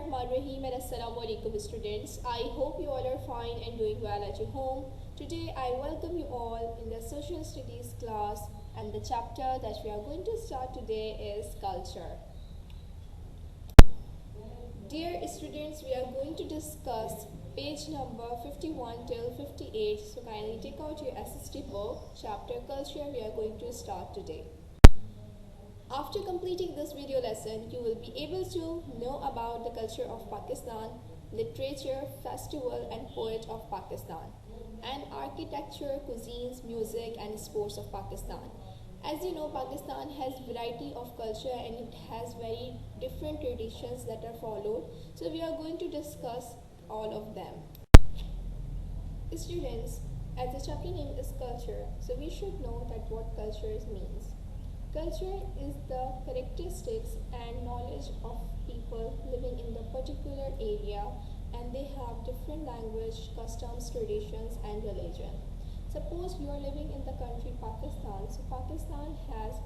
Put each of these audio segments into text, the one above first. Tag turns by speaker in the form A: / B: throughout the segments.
A: Bismillahirrahmanirrahim and Assalamualaikum students. I hope you all are fine and doing well at your home. Today I welcome you all in the social studies class, and the chapter that we are going to start today is culture. Dear students, we are going to discuss page number 51 till 58. So kindly take out your SST book, chapter culture. We are going to start today. After completing this video lesson, you will be able to know about the culture of Pakistan, literature, festival and poet of Pakistan, and architecture, cuisines, music and sports of Pakistan. As you know, Pakistan has variety of culture and it has very different traditions that are followed. So we are going to discuss all of them. Students, as the chapter name is culture, so we should know that what culture means. Culture is the characteristics and knowledge of people living in the particular area, and they have different language, customs, traditions and religion. Suppose you are living in the country Pakistan, so Pakistan has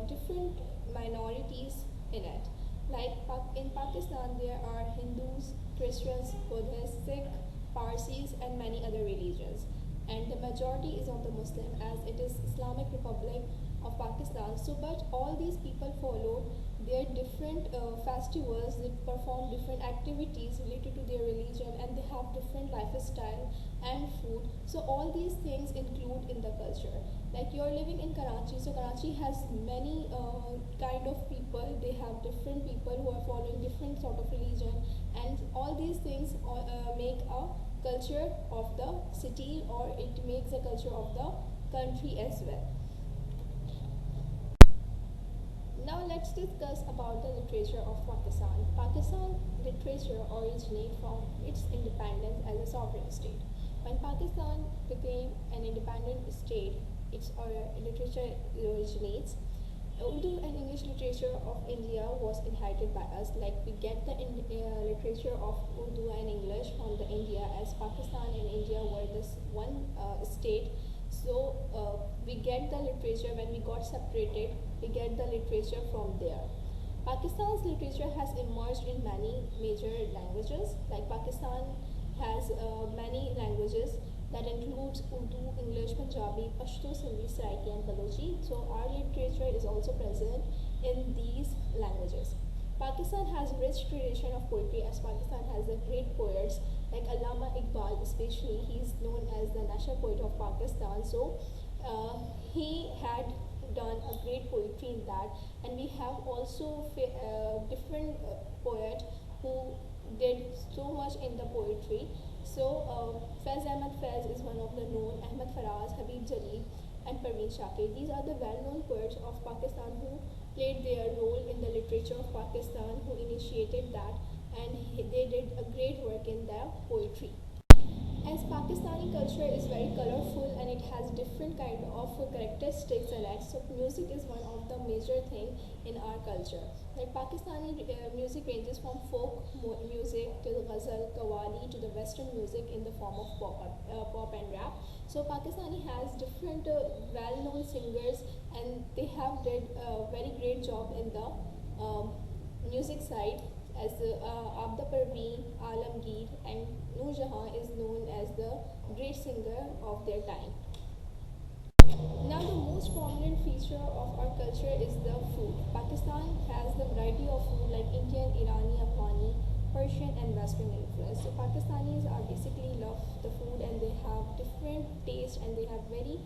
A: different minorities in it. Like in Pakistan there are Hindus, Christians, Buddhists, Sikh, Parsis and many other religions, and the majority is of the Muslim as it is Islamic Republic of Pakistan. So but all these people follow their different festivals, they perform different activities related to their religion, and they have different lifestyle and food. So all these things include in the culture. Like you're living in Karachi, so Karachi has many kind of people, they have different people who are following different sort of religion, and all these things make a culture of the city, or it makes a culture of the country as well. Now let's discuss about the literature of Pakistan. Pakistan literature originates from its independence as a sovereign state. When Pakistan became an independent state, its literature originates. Urdu and English literature of India was inherited by us. Like we get the literature of Urdu and English from the India, as Pakistan and India were this one state. So we get the literature when we got separated. We get the literature from there. Pakistan's literature has emerged in many major languages. Like Pakistan has many languages that includes Urdu, English, Punjabi, Pashto, Sindhi, Saraiki and Balochi. So our literature is also present in these languages. Pakistan has rich tradition of poetry, as Pakistan has the great poets like Allama Iqbal, especially he is known as the national poet of Pakistan. So he had done a great poetry in that, and we have also different poet who did so much in the poetry. So Faiz Ahmad Faiz is one of the known, Ahmad Faraz, Habib Jalil and Parveen Shakir. These are the well-known poets of Pakistan who played their role in the literature of Pakistan, who initiated that, and they did a great work in their poetry. As Pakistani culture is very colorful and it has different kind of characteristics in it, so music is one of the major thing in our culture. Like Pakistani music ranges from folk music to the ghazal, qawwali to the western music in the form of pop and rap. So Pakistani has different well-known singers, and they have did a very great job in the music side, as Abda Parveen, Alamgir and Noor Jahan is known as the great singer of their time. Now the most prominent feature of our culture is the food. Pakistan has the variety of food like Indian, Irani, Afghani, Persian and Western influence. So Pakistanis are basically love the food, and they have different taste, and they have very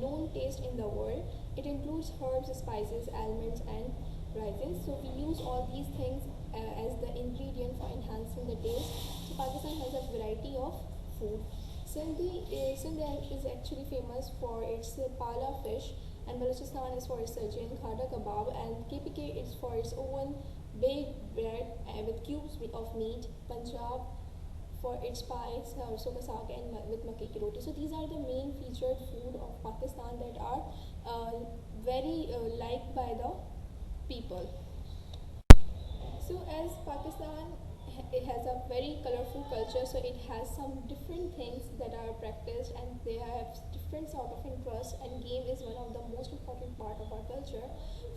A: known taste in the world. It includes herbs, spices, almonds and raisins. So we use all these things as the ingredient for enhancing the taste. So Pakistan has a variety of food. Sindhi is actually famous for its pala fish, and Balochistan is for its sajjan, khada kebab, and KPK is for its oven baked bread with cubes of meat. Punjab for its pie, sarson ka saag, and with makke ki roti. So these are the main featured food of Pakistan that are very liked by the people. So as Pakistan it has a very colorful culture, so it has some different things that are practiced, and they have different sort of interest, and game is one of the most important part of our culture.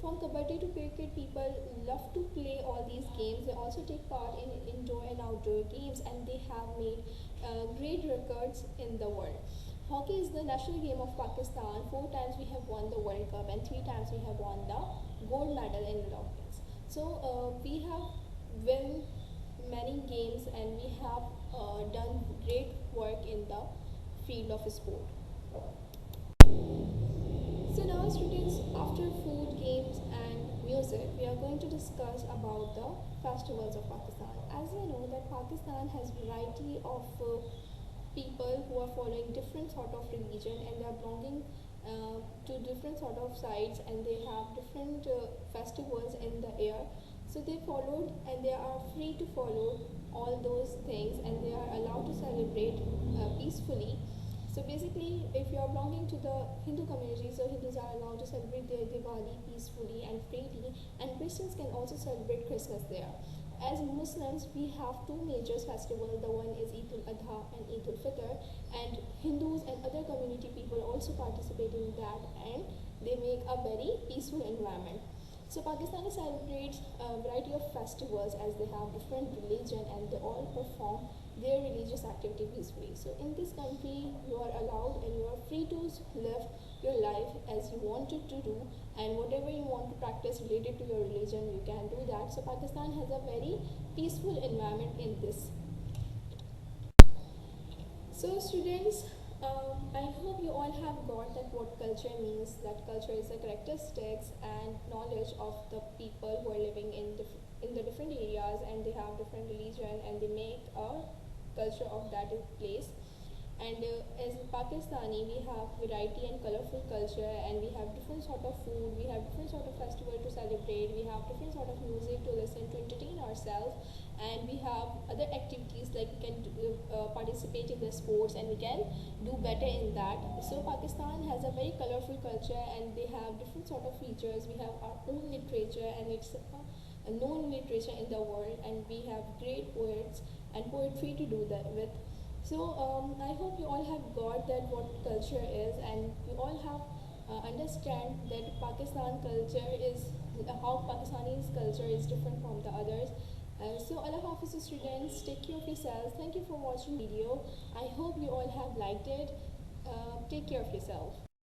A: From kabaddi to cricket, people love to play all these games. They also take part in indoor and outdoor games, and they have made great records in the world. Hockey is the national game of Pakistan. 4 times we have won the World Cup, and 3 times we have won the gold medal in the Olympics. So we have won many games, and we have done great work in the field of sport. So now students, after food, games and music, we are going to discuss about the festivals of Pakistan. As we know that Pakistan has variety of people who are following different sort of religion, and they are belonging to different sort of sites, and they have different festivals in the year. So they followed, and they are free to follow all those things, and they are allowed to celebrate peacefully. So basically, if you are belonging to the Hindu community, so Hindus are allowed to celebrate their Diwali peacefully and freely, and Christians can also celebrate Christmas there. As Muslims, we have two major festivals. The one is Eid al-Adha and Eid al-Fitr, and Hindus and other community people also participate in that, and they make a very peaceful environment. So Pakistani celebrates a variety of festivals, as they have different religion, and they all perform their religious activity peacefully. So in this country, you are allowed and you are free to live your life as you wanted to do, and whatever you want to practice related to your religion, you can do that. So Pakistan has a very peaceful environment in this. So students, I hope you all have got that what culture means. That culture is the characteristics and knowledge of the people who are living in the different areas, and they have different religion, and they make a culture of that place. And as Pakistani, we have variety and colorful culture, and we have different sort of food, we have different sort of festival to celebrate, we have different sort of music to listen to entertain ourselves, and we have other activities like we can participate in the sports, and we can do better in that. So Pakistan has a very colorful culture, and they have different sort of features. We have our own literature, and it's a known literature in the world, and we have great poets and poetry to do that with. So I hope you all have got that what culture is, and you all have understand that Pakistan culture is how Pakistani's culture is different from the others. So Allah Hafiz students, take care of yourselves. Thank you for watching video. I hope you all have liked it. Take care of yourself.